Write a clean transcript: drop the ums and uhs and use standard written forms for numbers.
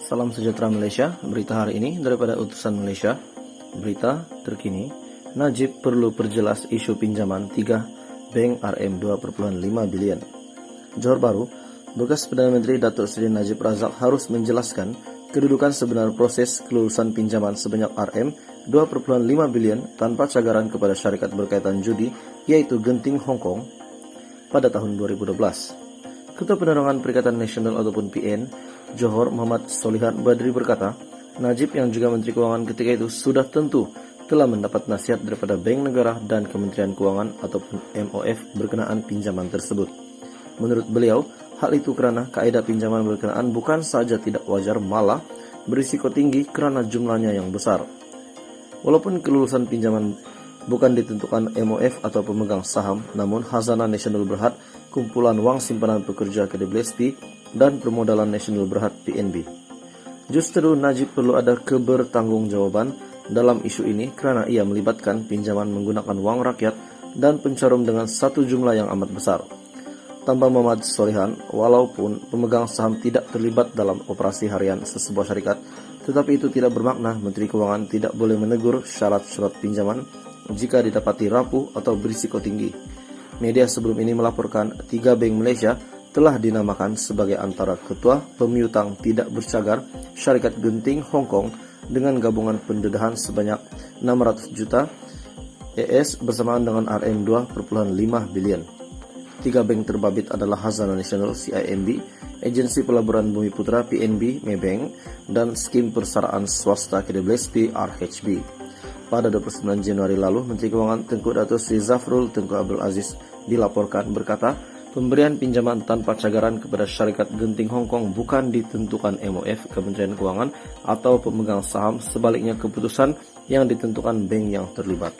Salam sejahtera Malaysia, berita hari ini daripada Utusan Malaysia. Berita terkini, Najib perlu perjelas isu pinjaman 3 Bank RM 2,5 bilion. Johor Bahru, bekas Perdana Menteri Datuk Seri Najib Razak harus menjelaskan kedudukan sebenar proses kelulusan pinjaman sebanyak RM 2,5 bilion tanpa cagaran kepada syarikat berkaitan judi, yaitu Genting Hong Kong, pada tahun 2012. Ketua Penerangan Perikatan Nasional ataupun PN, Johor Muhammad Solihan Badri berkata, Najib yang juga Menteri Kewangan ketika itu sudah tentu telah mendapat nasihat daripada Bank Negara dan Kementerian Kewangan ataupun MOF berkenaan pinjaman tersebut. Menurut beliau, hal itu kerana kaedah pinjaman berkenaan bukan saja tidak wajar, malah berisiko tinggi kerana jumlahnya yang besar. Walaupun kelulusan pinjaman bukan ditentukan MOF atau pemegang saham, namun Khazanah Nasional Berhad, Kumpulan Wang Simpanan Pekerja KDBLSP, dan Permodalan Nasional Berhad PNB. Justru Najib perlu ada kebertanggungjawaban dalam isu ini kerana ia melibatkan pinjaman menggunakan wang rakyat dan pencarum dengan satu jumlah yang amat besar. Tambah Muhammad Solihan, walaupun pemegang saham tidak terlibat dalam operasi harian sesebuah syarikat, tetapi itu tidak bermakna Menteri Kewangan tidak boleh menegur syarat-syarat pinjaman jika didapati rapuh atau berisiko tinggi. Media sebelum ini melaporkan 3 bank Malaysia telah dinamakan sebagai antara ketua pemiutang tidak bercagar syarikat Genting Hong Kong dengan gabungan pendedahan sebanyak 600 juta ES bersamaan dengan RM 2,5 bilion. 3 bank terbabit adalah Khazanah Nasional CIMB, Agensi Pelaburan Bumi Putra PNB Maybank, dan Skim Persaraan Swasta KDBLSP RHB. Pada 29 Januari lalu, Menteri Kewangan Tengku Datuk Seri Zafrul Tengku Abdul Aziz dilaporkan berkata, pemberian pinjaman tanpa cagaran kepada syarikat Genting Hong Kong bukan ditentukan MOF, Kementerian Kewangan, atau pemegang saham, sebaliknya keputusan yang ditentukan bank yang terlibat.